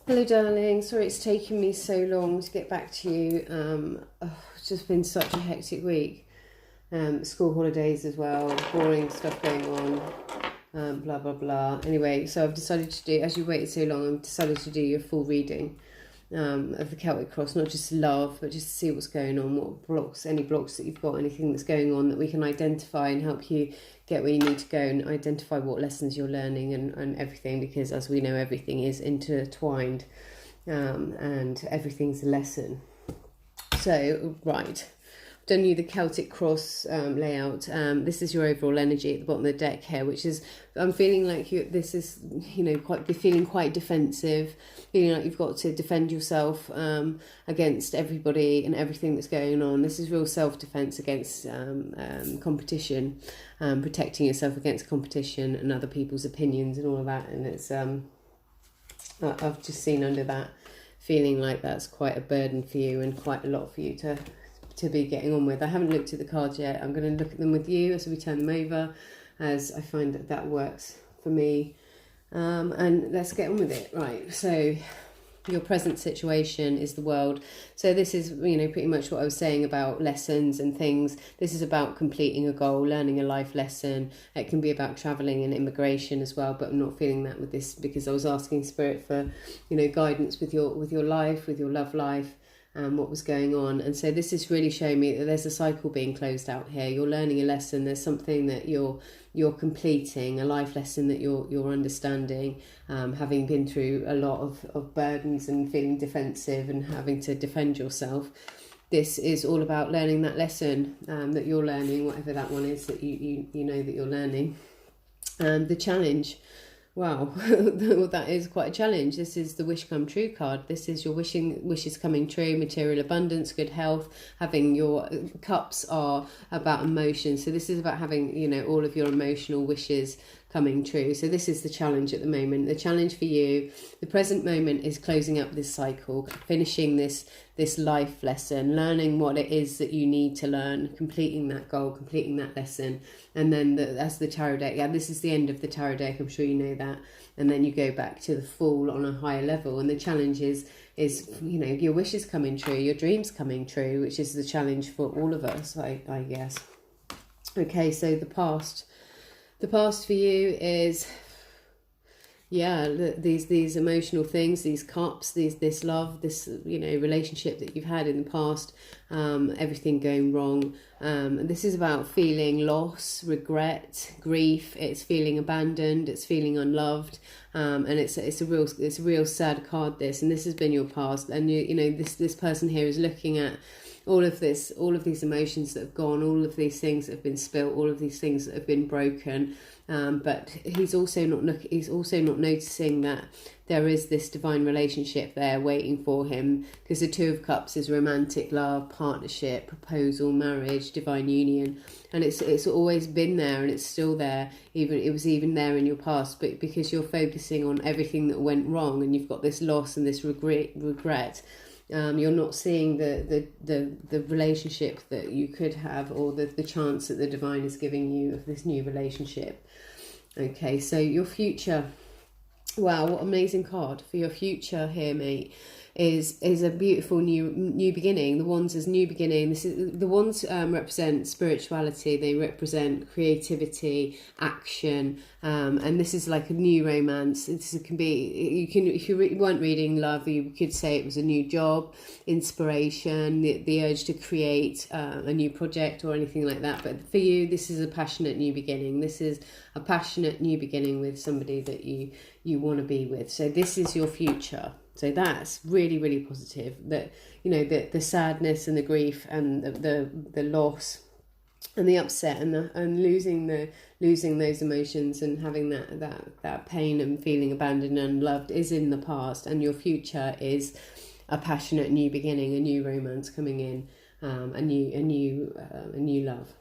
Hello, darling. Sorry it's taken me so long to get back to you. It's just been such a hectic week. School holidays as well, boring stuff going on, blah, blah, blah. Anyway, so I've decided to do, as you waited so long, I've decided to do your full reading of the Celtic Cross, not just love, but just to see what's going on, what blocks, any blocks that you've got, anything that's going on that we can identify and help you get where you need to go and identify what lessons you're learning and everything, because as we know, everything is intertwined and everything's a lesson. So, right. Done you the Celtic Cross layout. This is your overall energy at the bottom of the deck here, which is, I'm feeling like this is, feeling quite defensive, feeling like you've got to defend yourself against everybody and everything that's going on. This is real self-defense against competition, protecting yourself against competition and other people's opinions and all of that. And it's, I've just seen under that, feeling like that's quite a burden for you and quite a lot for you to be getting on with. I haven't looked at the cards yet. I'm going to look at them with you as we turn them over, as I find that works for me. And let's get on with it. Right, so your present situation is the world. So this is, pretty much what I was saying about lessons and things. This is about completing a goal, learning a life lesson. It can be about travelling and immigration as well, but I'm not feeling that with this because I was asking Spirit for, guidance with your life, with your love life. What was going on. And so this is really showing me that there's a cycle being closed out here. You're learning a lesson. There's something that you're completing, a life lesson that you're understanding, having been through a lot of burdens and feeling defensive and having to defend yourself. This is all about learning that lesson that you're learning, whatever that one is that you know that you're learning. The challenge. Wow, that is quite a challenge. This is the wish come true card. This is your wishes coming true, material abundance, good health, having your cups are about emotion. So this is about having, all of your emotional wishes coming true. So this is the challenge at the moment. The challenge for you, the present moment, is closing up this cycle, finishing this life lesson, learning what it is that you need to learn, completing that goal, completing that lesson. And then that's the tarot deck. Yeah, this is the end of the tarot deck. I'm sure you know that. And then you go back to the Fool on a higher level. And the challenge is your wishes coming true, your dreams coming true, which is the challenge for all of us, I guess. Okay, so the past. The past for you is, these emotional things, these cups, this love, this, relationship that you've had in the past, everything going wrong. And this is about feeling loss, regret, grief. It's feeling abandoned. It's feeling unloved. And it's a real sad card, this. And this has been your past. And this person here is looking at all of these emotions that have gone, all of these things that have been spilt, all of these things that have been broken. But he's also not noticing that there is this divine relationship there waiting for him, because the Two of Cups is romantic love, partnership, proposal, marriage, divine union, and it's always been there and it's still there. It was even there in your past, but because you're focusing on everything that went wrong and you've got this loss and this regret. You're not seeing the relationship that you could have, or the chance that the divine is giving you of this new relationship. Okay, so your future. Wow, what amazing card for your future here, mate. Is a beautiful new beginning. The wands is new beginning. The wands represent spirituality. They represent creativity, action, and this is like a new romance. It can be, if you weren't reading love, you could say it was a new job, inspiration, the urge to create a new project or anything like that. But for you, this is a passionate new beginning. This is a passionate new beginning with somebody that you want to be with. So this is your future. So that's really, really positive. That the sadness and the grief and the loss and the upset and losing those emotions and having that pain and feeling abandoned and unloved is in the past, and your future is a passionate new beginning, a new romance coming in, a new love.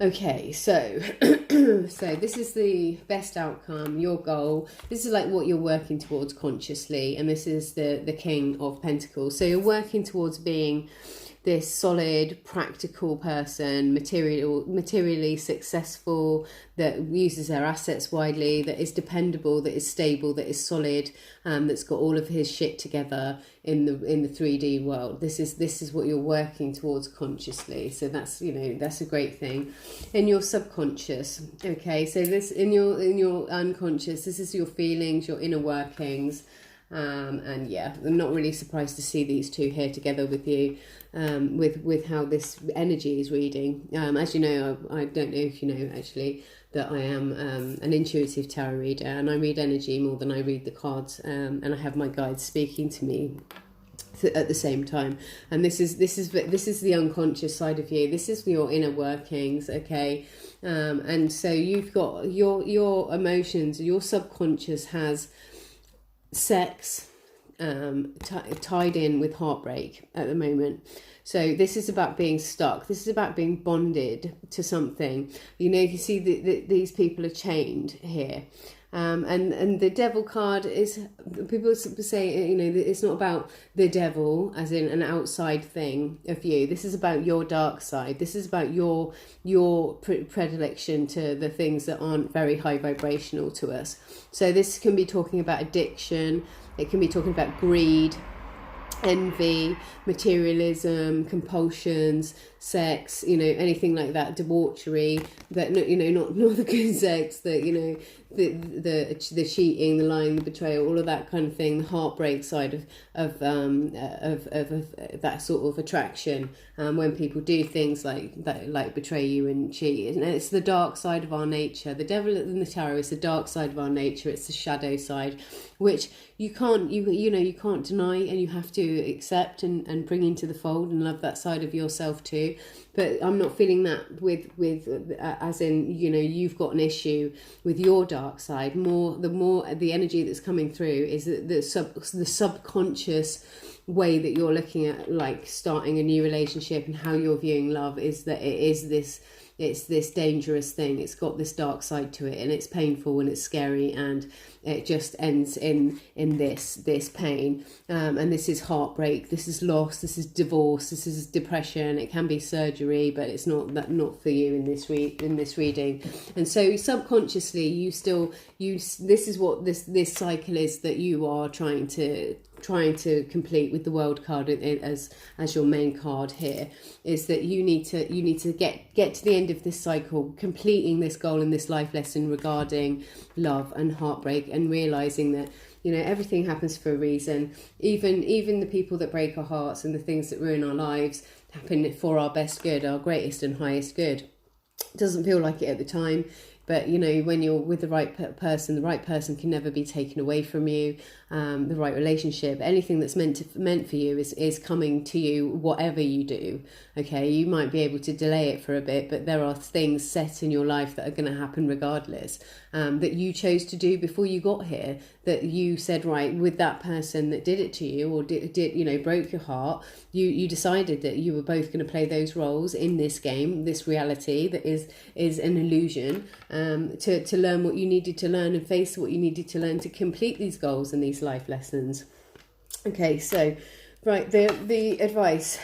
Okay, so so this is the best outcome, your goal. This is like what you're working towards consciously, and this is the King of Pentacles. So you're working towards being this solid, practical person, materially successful, that uses their assets widely, that is dependable, that is stable, that is solid, that's got all of his shit together in the 3D world. This is what you're working towards consciously. So that's, you know, that's a great thing. In your subconscious, okay, so this in your unconscious, this is your feelings, your inner workings. And yeah, I'm not really surprised to see these two here together with you, with how this energy is reading. As you know, I don't know if you know actually that I am an intuitive tarot reader, and I read energy more than I read the cards, and I have my guides speaking to me at the same time. And this is the unconscious side of you. This is your inner workings, okay? And so you've got your emotions. Your subconscious has sex tied in with heartbreak at the moment. So this is about being stuck. This is about being bonded to something. You know, you see these people are chained here. And the devil card is, people say, you know, it's not about the devil as in an outside thing of you. This is about your dark side. This is about your predilection to the things that aren't very high vibrational to us. So this can be talking about addiction. It can be talking about greed, envy, materialism, compulsions, sex, you know, anything like that, debauchery, that, you know, not the good sex, that, you know, the cheating, the lying, the betrayal, all of that kind of thing, the heartbreak side of that sort of attraction, when people do things like that, like betray you and cheat. And it's the dark side of our nature. The devil in the tarot is the dark side of our nature. It's the shadow side, which you can't deny, and you have to accept and bring into the fold and love that side of yourself too. But I'm not feeling that with as in, you know, you've got an issue with your dark side. The energy that's coming through is the subconscious way that you're looking at, like, starting a new relationship, and how you're viewing love is that it's this dangerous thing. It's got this dark side to it, and it's painful and it's scary, and it just ends in this pain. And this is heartbreak, this is loss, this is divorce, this is depression. It can be surgery, but it's not for you in this reading. And so subconsciously, this is what this cycle is that you are trying to complete with the World card as your main card here, is that you need to get to the end of this cycle, completing this goal and this life lesson regarding love and heartbreak, and realizing that, you know, everything happens for a reason. Even the people that break our hearts and the things that ruin our lives happen for our best good, our greatest and highest good. It doesn't feel like it at the time, but, you know, when you're with the right person can never be taken away from you. The right relationship, anything that's meant for you is coming to you, whatever you do. Okay, you might be able to delay it for a bit, but there are things set in your life that are going to happen regardless, that you chose to do before you got here, that you said, right, with that person that did it to you, or did you know, broke your heart, you decided that you were both going to play those roles in this game, this reality that is an illusion, to learn what you needed to learn and face what you needed to learn to complete these goals and these life lessons. Okay, so right, the advice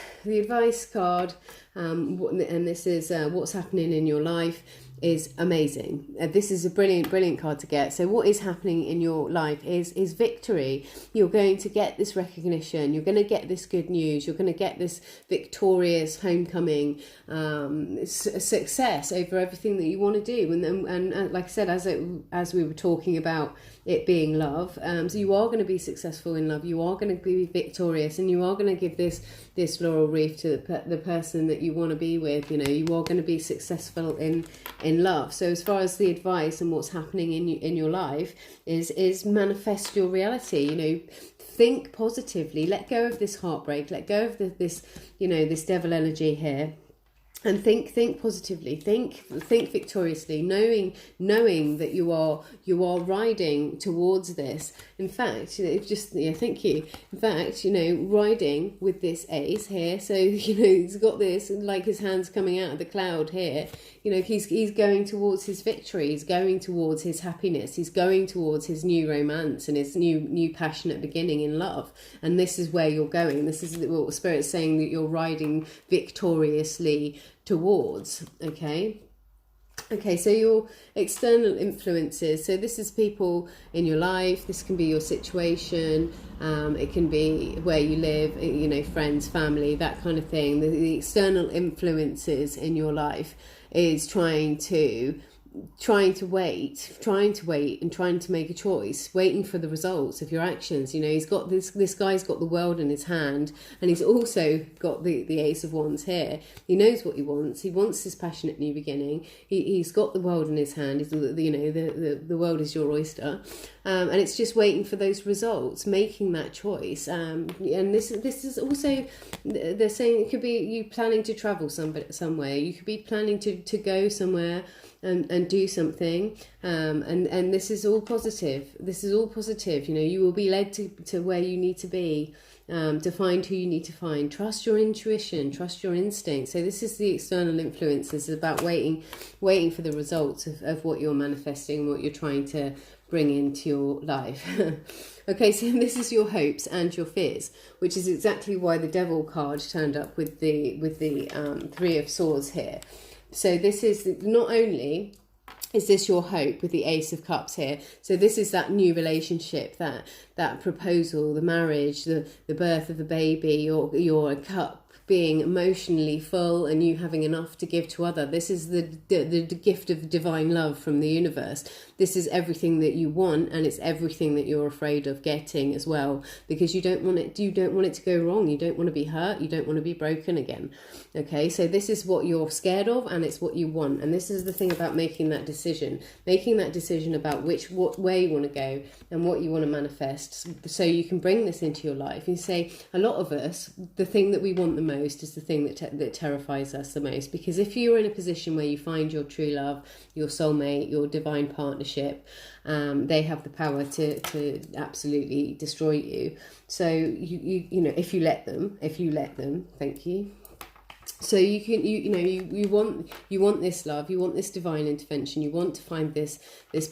card, and this is what's happening in your life, is amazing. This is a brilliant card to get. So what is happening in your life is victory. You're going to get this recognition. You're going to get this good news. You're going to get this victorious homecoming, success over everything that you want to do. And like I said, as we were talking about it being love, so you are going to be successful in love. You are going to be victorious, and you are going to give this laurel wreath to the person that you want to be with. You know, you are going to be successful in love. So as far as the advice and what's happening in your life is manifest your reality. You know, think positively, let go of this heartbreak, let go of this, you know, this devil energy here, And think positively, think victoriously, knowing that you are riding towards this. In fact, thank you. In fact, riding with this ace here. So he's got this, like his hands coming out of the cloud here. He's going towards his victory. He's going towards his happiness. He's going towards his new romance and his new passionate beginning in love. And this is where you're going. This is what Spirit's saying, that you're riding victoriously towards. Okay, so your external influences, so this is people in your life, this can be your situation, it can be where you live, friends, family, that kind of thing. The external influences in your life is trying to wait and trying to make a choice, waiting for the results of your actions. He's got this guy's got the world in his hand, and he's also got the Ace of Wands here. He knows what he wants this passionate new beginning. He's got the world in his hand. The world is your oyster, and it's just waiting for those results, making that choice. And this is also, they're saying it could be you planning to travel somewhere. You could be planning to go somewhere and do something, and this is all positive. You will be led to where you need to be, to find who you need to find. Trust your intuition, trust your instinct. So this is the external influences, about waiting for the results of what you're manifesting, what you're trying to bring into your life. Okay, so this is your hopes and your fears, which is exactly why the Devil card turned up with the Three of Swords here. So this is not only is this your hope with the Ace of Cups here. So this is that new relationship, that proposal, the marriage, the birth of the baby, your cup being emotionally full and you having enough to give to other. This is the gift of divine love from the universe. This is everything that you want, and it's everything that you're afraid of getting as well, because you don't want it to go wrong. You don't want to be hurt. You don't want to be broken again. Okay, so this is what you're scared of, and it's what you want. And this is the thing about making that decision about what way you want to go and what you want to manifest, so you can bring this into your life. You say, a lot of us, the thing that we want the most is the thing that terrifies us the most, because if you're in a position where you find your true love, your soulmate, your divine partnership, they have the power to absolutely destroy you. So if you let them, thank you. So you want this love, you want this divine intervention, you want to find this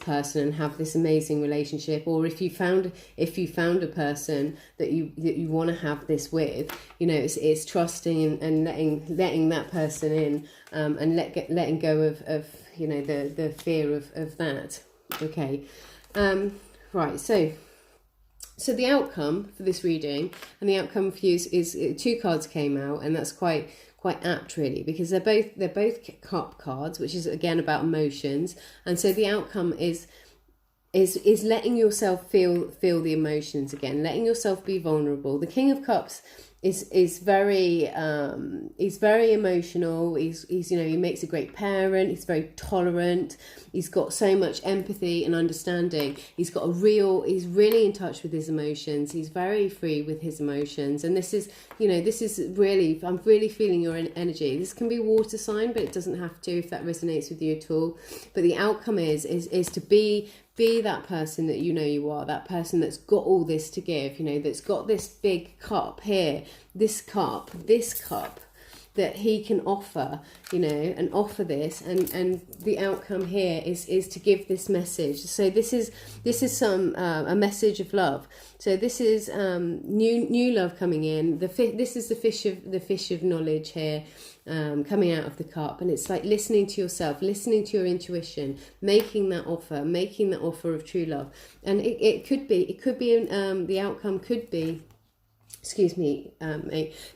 person and have this amazing relationship. Or if you found a person that you want to have this with, it's trusting and letting that person in, and letting go of the fear of that. Okay, right. So the outcome for this reading, and the outcome for you is two cards came out, and that's quite apt, really, because they're both cup cards, which is again about emotions. And so the outcome is letting yourself feel the emotions again, letting yourself be vulnerable. The King of Cups is very emotional. He's he makes a great parent. He's very tolerant. He's got so much empathy and understanding. He's really in touch with his emotions. He's very free with his emotions. And this is really, I'm really feeling your energy. This can be water sign, but it doesn't have to, if that resonates with you at all. But the outcome is to be that person that you are, that person that's got all this to give, that's got this big cup here, this cup that he can offer, and offer this, and the outcome here is to give this message. So this is some a message of love. So this is new love coming in. This is the fish of knowledge here, coming out of the cup, and it's like listening to yourself, listening to your intuition, making that offer of true love. And it could be the outcome could be, excuse me,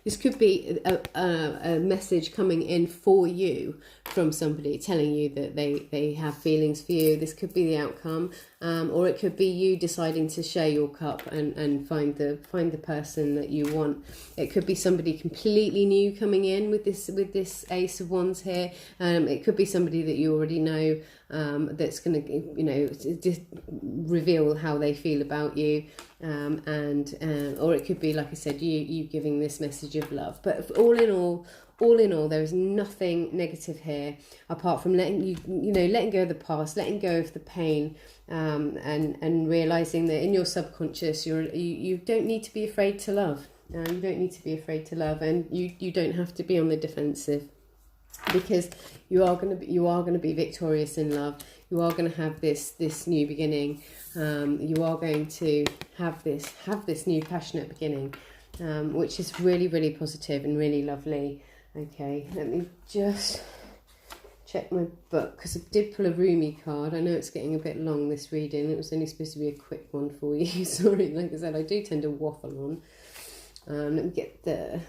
this could be a message coming in for you from somebody telling you that they have feelings for you. This could be the outcome, or it could be you deciding to share your cup and find the person that you want. It could be somebody completely new coming in with this Ace of Wands here. It could be somebody that you already know, that's going to just reveal how they feel about you, or it could be, like I said, you giving this message of love. But all in all, all in all, there is nothing negative here, apart from letting letting go of the past, letting go of the pain, and realizing that in your subconscious, you don't need to be afraid to love. You don't need to be afraid to love, and you don't have to be on the defensive, because you are going to be victorious in love. You are going to have this new beginning. You are going to have this new passionate beginning, which is really, really positive and really lovely. Okay, let me just check my book, because I did pull a Rumi card. I know it's getting a bit long, this reading. It was only supposed to be a quick one for you. Sorry, like I said, I do tend to waffle on. Let me get the...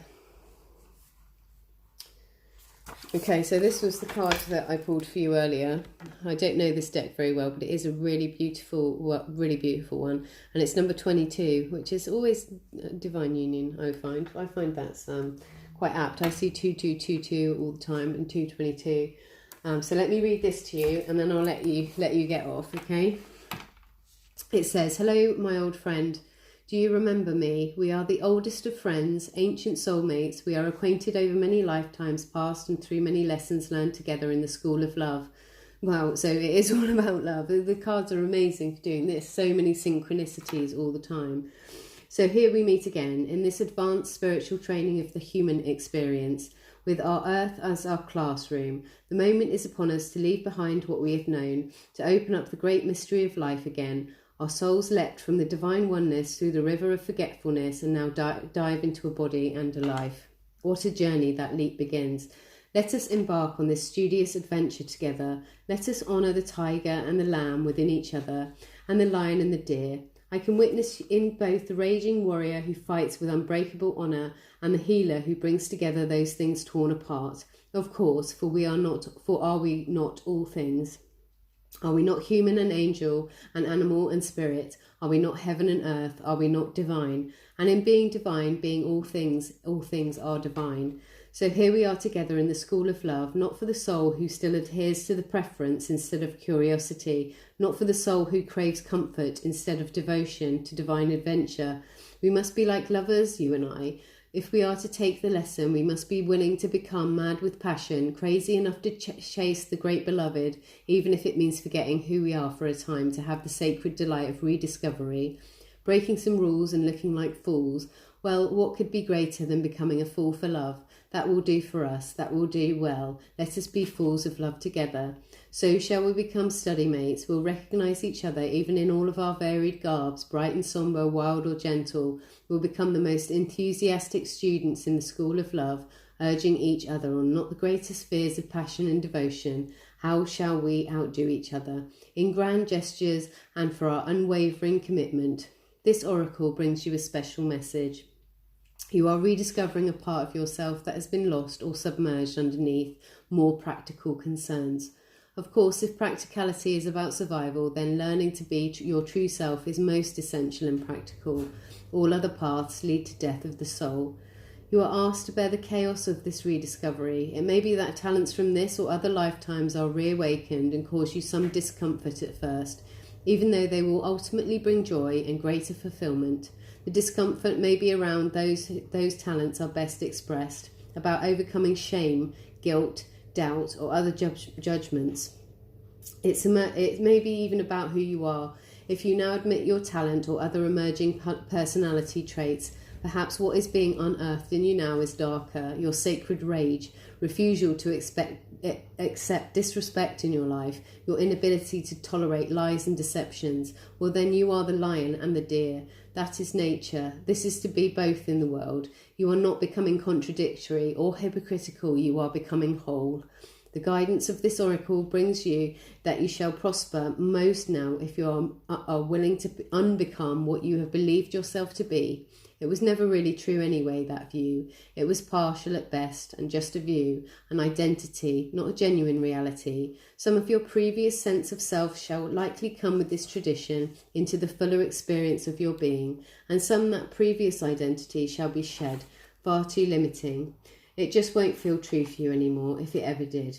Okay, so this was the card that I pulled for you earlier. I don't know this deck very well, but it is a really beautiful one, and it's number 22, which is always Divine Union. I find that's quite apt. I see 2222 all the time, and 222. So let me read this to you, and then I'll let you get off. Okay. It says, "Hello, my old friend. Do you remember me? We are the oldest of friends, ancient soulmates. We are acquainted over many lifetimes past and through many lessons learned together in the school of love." Wow, so it is all about love. The cards are amazing for doing this. So many synchronicities all the time. So here we meet again in this advanced spiritual training of the human experience, with our earth as our classroom. The moment is upon us to leave behind what we have known, to open up the great mystery of life again. Our souls leapt from the divine oneness through the river of forgetfulness and now dive into a body and a life. What a journey that leap begins. Let us embark on this studious adventure together. Let us honour the tiger and the lamb within each other, and the lion and the deer. I can witness in both the raging warrior who fights with unbreakable honour and the healer who brings together those things torn apart. Of course, for are we not all things? Are we not human and angel and animal and spirit? Are we not heaven and earth? Are we not divine? And in being divine, being all things are divine. So here we are together in the school of love, not for the soul who still adheres to the preference instead of curiosity, not for the soul who craves comfort instead of devotion to divine adventure. We must be like lovers, you and I. If we are to take the lesson, we must be willing to become mad with passion, crazy enough to chase the great beloved, even if it means forgetting who we are for a time to have the sacred delight of rediscovery. Breaking some rules and looking like fools, well, what could be greater than becoming a fool for love? That will do for us, that will do well. Let us be fools of love together. So shall we become study mates. We'll recognise each other even in all of our varied garbs, bright and sombre, wild or gentle. We'll become the most enthusiastic students in the school of love, urging each other on not the greatest spheres of passion and devotion. How shall we outdo each other? In grand gestures and for our unwavering commitment. This oracle brings you a special message. You are rediscovering a part of yourself that has been lost or submerged underneath more practical concerns. Of course, if practicality is about survival, then learning to be your true self is most essential and practical. All other paths lead to death of the soul. You are asked to bear the chaos of this rediscovery. It may be that talents from this or other lifetimes are reawakened and cause you some discomfort at first, even though they will ultimately bring joy and greater fulfillment. The discomfort may be around those talents are best expressed, about overcoming shame, guilt, doubt, or other judgments. It may be even about who you are. If you now admit your talent or other emerging personality traits, perhaps what is being unearthed in you now is darker, your sacred rage, refusal to accept disrespect in your life, your inability to tolerate lies and deceptions. Well, then you are the lion and the deer. That is nature. This is to be both in the world. You are not becoming contradictory or hypocritical, you are becoming whole. The guidance of this oracle brings you that you shall prosper most now if you are willing to unbecome what you have believed yourself to be. It was never really true anyway, that view. It was partial at best and just a view, an identity, not a genuine reality. Some of your previous sense of self shall likely come with this tradition into the fuller experience of your being, and some that previous identity shall be shed, far too limiting. It just won't feel true for you anymore, if it ever did.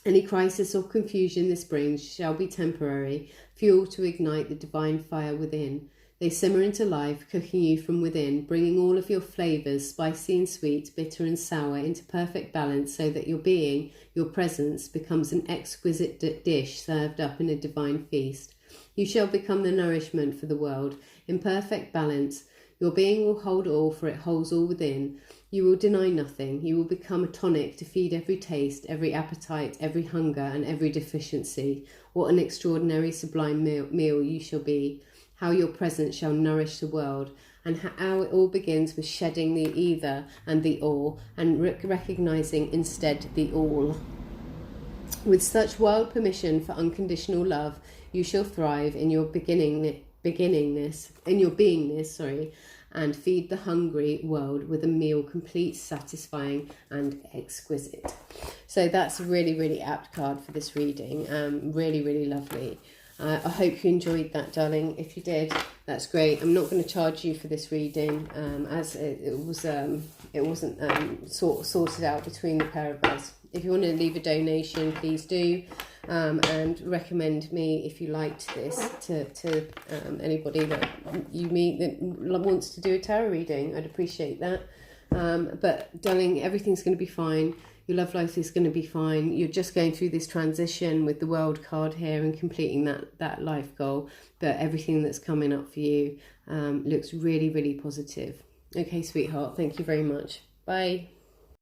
Any crisis or confusion this brings shall be temporary, fuel to ignite the divine fire within. They simmer into life, cooking you from within, bringing all of your flavours, spicy and sweet, bitter and sour, into perfect balance so that your being, your presence, becomes an exquisite dish served up in a divine feast. You shall become the nourishment for the world, in perfect balance. Your being will hold all, for it holds all within. You will deny nothing. You will become a tonic to feed every taste, every appetite, every hunger, and every deficiency. What an extraordinary, sublime meal you shall be. How your presence shall nourish the world, and how it all begins with shedding the either and the or, and recognizing instead the all. With such wild permission for unconditional love, you shall thrive in your beingness, and feed the hungry world with a meal complete, satisfying, and exquisite. So that's a really, really apt card for this reading. Really, really lovely. I hope you enjoyed that, darling. If you did, that's great. I'm not going to charge you for this reading, as it wasn't sorted out between the pair of us. If you want to leave a donation, please do, and recommend me if you liked this to anybody that you meet that wants to do a tarot reading. I'd appreciate that. But darling, everything's going to be fine. Your love life is going to be fine. You're just going through this transition with the World card here and completing that life goal. But everything that's coming up for you looks really, really positive. Okay, sweetheart. Thank you very much. Bye.